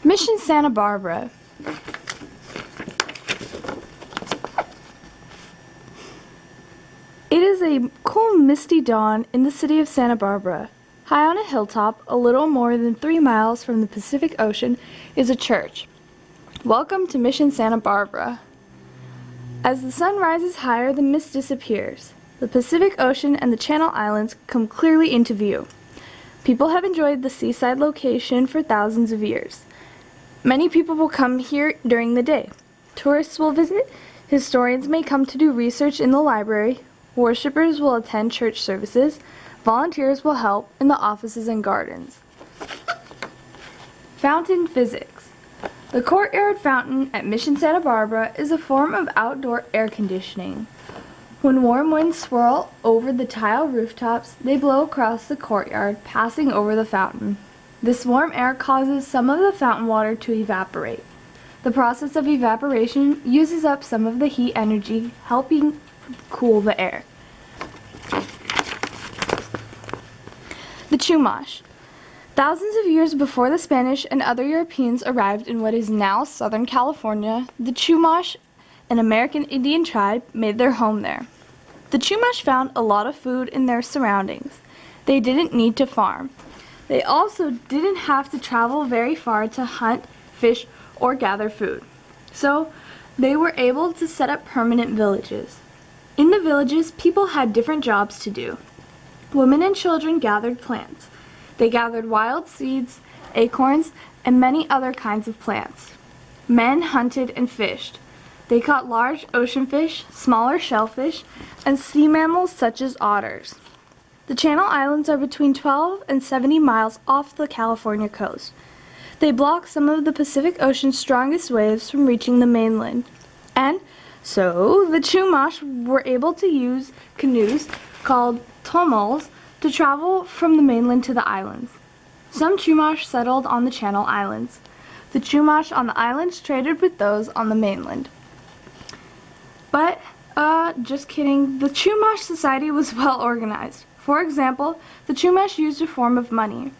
Mission Santa Barbara. It is a cool misty dawn in the city of Santa Barbara. High on a hilltop, a little more than 3 miles from the Pacific Ocean, is a church. Welcome to Mission Santa Barbara. As the sun rises higher, the mist disappears. The Pacific Ocean and the Channel Islands come clearly into view. People have enjoyed the seaside location for thousands of years. Many people will come here during the day. Tourists will visit, historians may come to do research in the library, worshippers will attend church services, volunteers will help in the offices and gardens. Fountain physics. The courtyard fountain at Mission Santa Barbara is a form of outdoor air conditioning. When warm winds swirl over the tile rooftops, they blow across the courtyard, passing over the fountain. This warm air causes some of the fountain water to evaporate. The process of evaporation uses up some of the heat energy, helping cool the air. The Chumash. Thousands of years before the Spanish and other Europeans arrived in what is now Southern California, the Chumash, an American Indian tribe, made their home there. The Chumash found a lot of food in their surroundings. They didn't need to farm. They also didn't have to travel very far to hunt, fish, or gather food. So they were able to set up permanent villages. In the villages, people had different jobs to do. Women and children gathered plants. They gathered wild seeds, acorns, and many other kinds of plants. Men hunted and fished. They caught large ocean fish, smaller shellfish, and sea mammals such as otters. The Channel Islands are between 12 and 70 miles off the California coast. They block some of the Pacific Ocean's strongest waves from reaching the mainland. And so the Chumash were able to use canoes called tomals to travel from the mainland to the islands. Some Chumash settled on the Channel Islands. The Chumash on the islands traded with those on the mainland. But, just kidding, the Chumash society was well organized. For example, the Chumash used a form of money.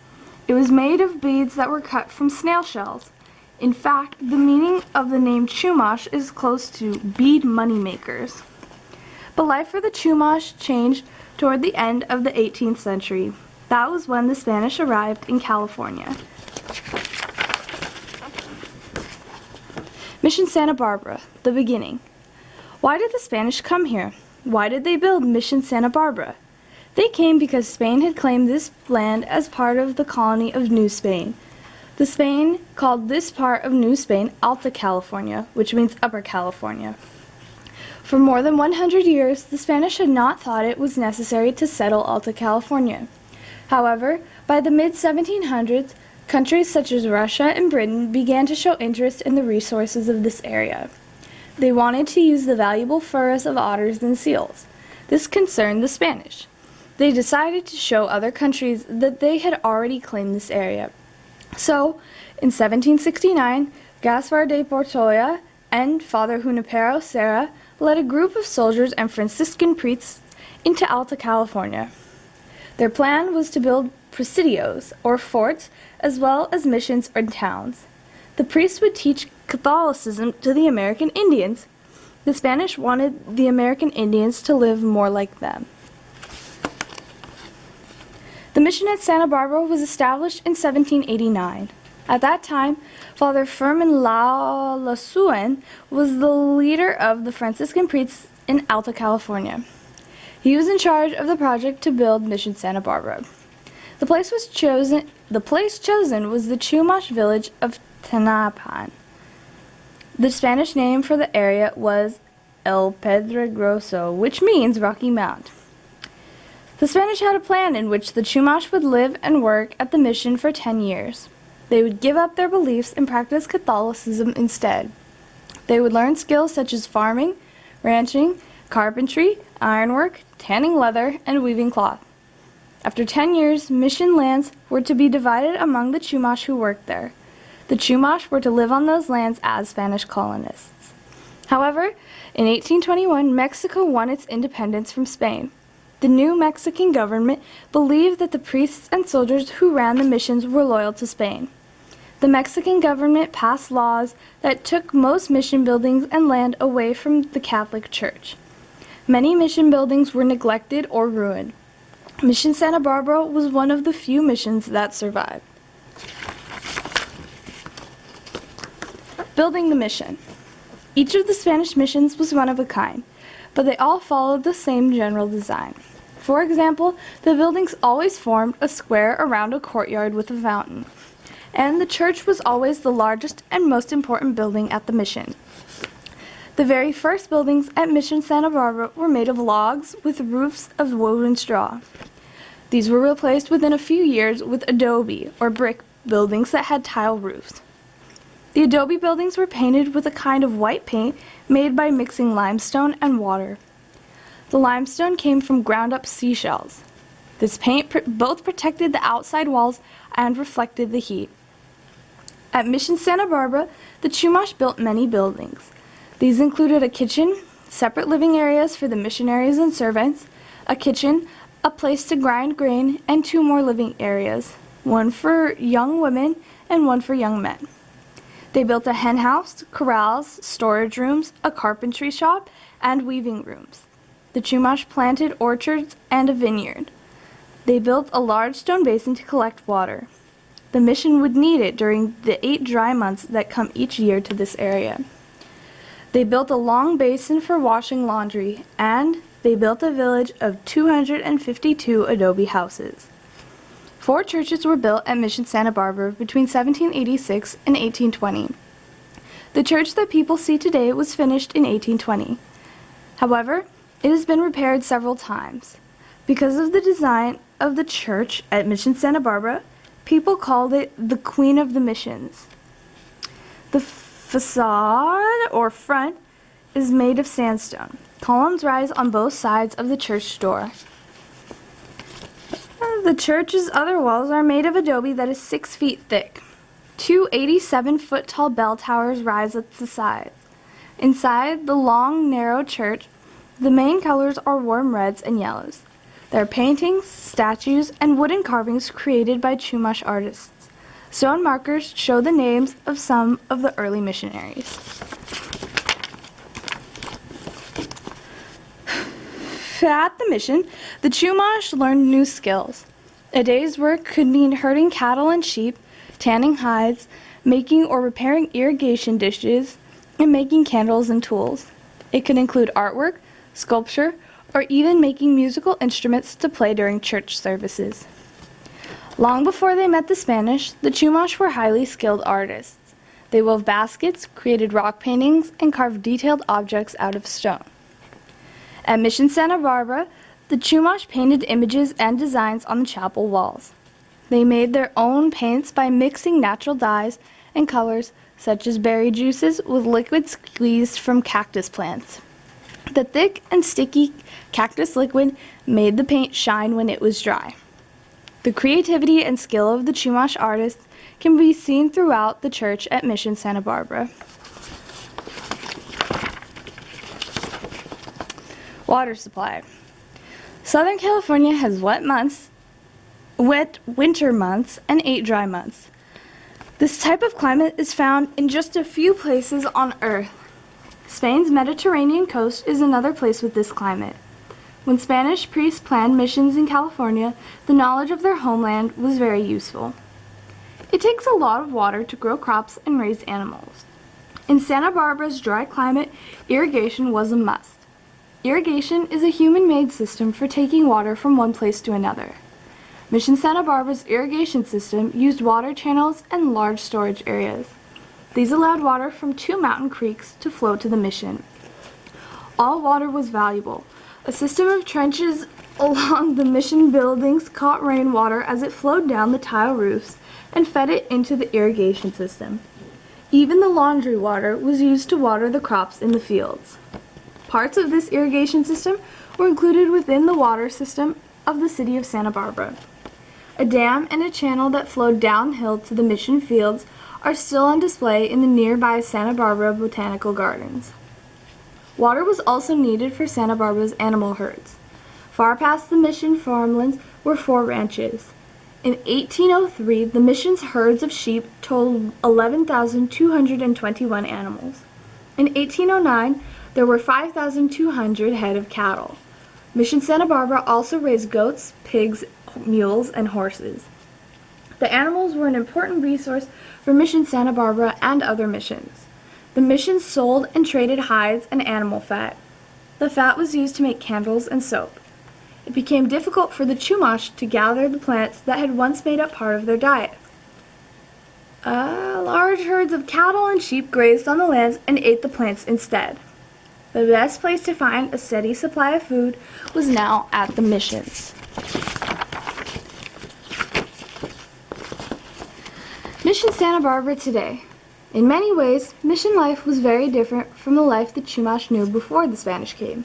It was made of beads that were cut from snail shells. In fact, the meaning of the name Chumash is close to bead money makers. But life for the Chumash changed toward the end of the 18th century. That was when the Spanish arrived in California. Mission Santa Barbara, the beginning. Why did the Spanish come here? Why did they build Mission Santa Barbara? They came because Spain had claimed this land as part of the colony of New Spain. The Spain called this part of New Spain Alta California, which means Upper California. For more than 100 years, the Spanish had not thought it was necessary to settle Alta California. However, by the mid-1700s, countries such as Russia and Britain began to show interest in the resources of this area. They wanted to use the valuable furs of otters and seals. This concerned the Spanish. They decided to show other countries that they had already claimed this area. So, in 1769, Gaspar de Portoya and Father Junipero Serra led a group of soldiers and Franciscan priests into Alta California. Their plan was to build presidios, or forts, as well as missions or towns. The priests would teach Catholicism to the American Indians. The Spanish wanted the American Indians to live more like them. The mission at Santa Barbara was established in 1789. At that time, Father Fermin Lasuen was the leader of the Franciscan priests in Alta California. He was in charge of the project to build Mission Santa Barbara. The place chosen was the Chumash village of Tanapan. The Spanish name for the area was El Pedregoso, which means Rocky Mount. The Spanish had a plan in which the Chumash would live and work at the mission for 10 years. They would give up their beliefs and practice Catholicism instead. They would learn skills such as farming, ranching, carpentry, ironwork, tanning leather, and weaving cloth. After 10 years, mission lands were to be divided among the Chumash who worked there. The Chumash were to live on those lands as Spanish colonists. However, in 1821, Mexico won its independence from Spain. The new Mexican government believed that the priests and soldiers who ran the missions were loyal to Spain. The Mexican government passed laws that took most mission buildings and land away from the Catholic Church. Many mission buildings were neglected or ruined. Mission Santa Barbara was one of the few missions that survived. Building the mission. Each of the Spanish missions was one of a kind, but they all followed the same general design. For example, the buildings always formed a square around a courtyard with a fountain, and the church was always the largest and most important building at the mission. The very first buildings at Mission Santa Barbara were made of logs with roofs of woven straw. These were replaced within a few years with adobe or brick buildings that had tile roofs. The adobe buildings were painted with a kind of white paint made by mixing limestone and water. The limestone came from ground-up seashells. This paint both protected the outside walls and reflected the heat. At Mission Santa Barbara, the Chumash built many buildings. These included a kitchen, separate living areas for the missionaries and servants, a kitchen, a place to grind grain, and 2 more living areas, one for young women and one for young men. They built a hen house, corrals, storage rooms, a carpentry shop, and weaving rooms. The Chumash planted orchards and a vineyard. They built a large stone basin to collect water. The mission would need it during the 8 dry months that come each year to this area. They built a long basin for washing laundry, and they built a village of 252 adobe houses. 4 churches were built at Mission Santa Barbara between 1786 and 1820. The church that people see today was finished in 1820. However, it has been repaired several times. Because of the design of the church at Mission Santa Barbara, people called it the Queen of the Missions. The facade, or front, is made of sandstone. Columns rise on both sides of the church door. The church's other walls are made of adobe that is 6 feet thick. 2 87-foot-tall bell towers rise at the sides. Inside the long, narrow church, the main colors are warm reds and yellows. There are paintings, statues, and wooden carvings created by Chumash artists. Stone markers show the names of some of the early missionaries. At the mission, the Chumash learned new skills. A day's work could mean herding cattle and sheep, tanning hides, making or repairing irrigation dishes, and making candles and tools. It could include artwork, sculpture, or even making musical instruments to play during church services. Long before they met the Spanish, the Chumash were highly skilled artists. They wove baskets, created rock paintings, and carved detailed objects out of stone. At Mission Santa Barbara, the Chumash painted images and designs on the chapel walls. They made their own paints by mixing natural dyes and colors such as berry juices with liquid squeezed from cactus plants. The thick and sticky cactus liquid made the paint shine when it was dry. The creativity and skill of the Chumash artists can be seen throughout the church at Mission Santa Barbara. Water supply. Southern California has wet winter months and 8 dry months. This type of climate is found in just a few places on Earth. Spain's Mediterranean coast is another place with this climate. When Spanish priests planned missions in California, the knowledge of their homeland was very useful. It takes a lot of water to grow crops and raise animals. In Santa Barbara's dry climate, irrigation was a must. Irrigation is a human-made system for taking water from one place to another. Mission Santa Barbara's irrigation system used water channels and large storage areas. These allowed water from 2 mountain creeks to flow to the mission. All water was valuable. A system of trenches along the mission buildings caught rainwater as it flowed down the tile roofs and fed it into the irrigation system. Even the laundry water was used to water the crops in the fields. Parts of this irrigation system were included within the water system of the city of Santa Barbara. A dam and a channel that flowed downhill to the mission fields are still on display in the nearby Santa Barbara Botanical Gardens. Water was also needed for Santa Barbara's animal herds. Far past the mission farmlands were 4 ranches. In 1803, the mission's herds of sheep totaled 11,221 animals. In 1809, there were 5,200 head of cattle. Mission Santa Barbara also raised goats, pigs, mules, and horses. The animals were an important resource for Mission Santa Barbara and other missions. The mission sold and traded hides and animal fat. The fat was used to make candles and soap. It became difficult for the Chumash to gather the plants that had once made up part of their diet. Large herds of cattle and sheep grazed on the lands and ate the plants instead. The best place to find a steady supply of food was now at the missions. Mission Santa Barbara today. In many ways, mission life was very different from the life the Chumash knew before the Spanish came.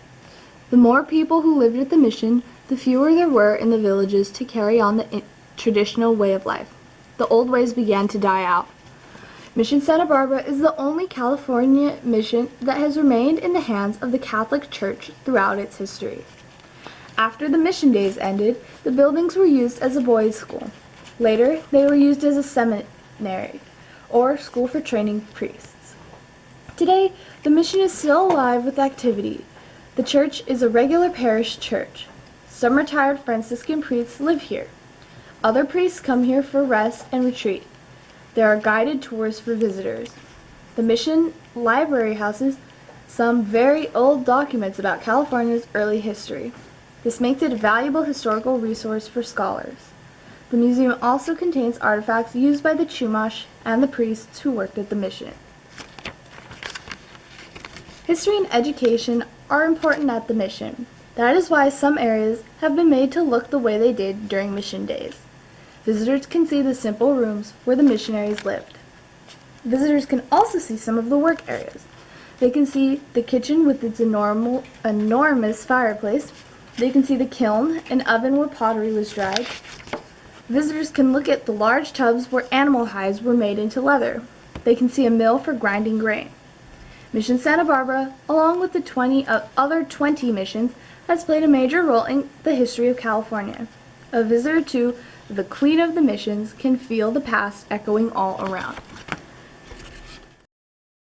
The more people who lived at the mission, the fewer there were in the villages to carry on the traditional way of life. The old ways began to die out. Mission Santa Barbara is the only California mission that has remained in the hands of the Catholic Church throughout its history. After the mission days ended, the buildings were used as a boys' school. Later, they were used as a seminary, or school for training priests. Today, the mission is still alive with activity. The church is a regular parish church. Some retired Franciscan priests live here. Other priests come here for rest and retreat. There are guided tours for visitors. The mission library houses some very old documents about California's early history. This makes it a valuable historical resource for scholars. The museum also contains artifacts used by the Chumash and the priests who worked at the mission. History and education are important at the mission. That is why some areas have been made to look the way they did during mission days. Visitors can see the simple rooms where the missionaries lived. Visitors can also see some of the work areas. They can see the kitchen with its enormous fireplace. They can see the kiln, an oven where pottery was dried. Visitors can look at the large tubs where animal hides were made into leather. They can see a mill for grinding grain. Mission Santa Barbara, along with the other 20 missions, has played a major role in the history of California. A visitor to the Queen of the Missions can feel the past echoing all around.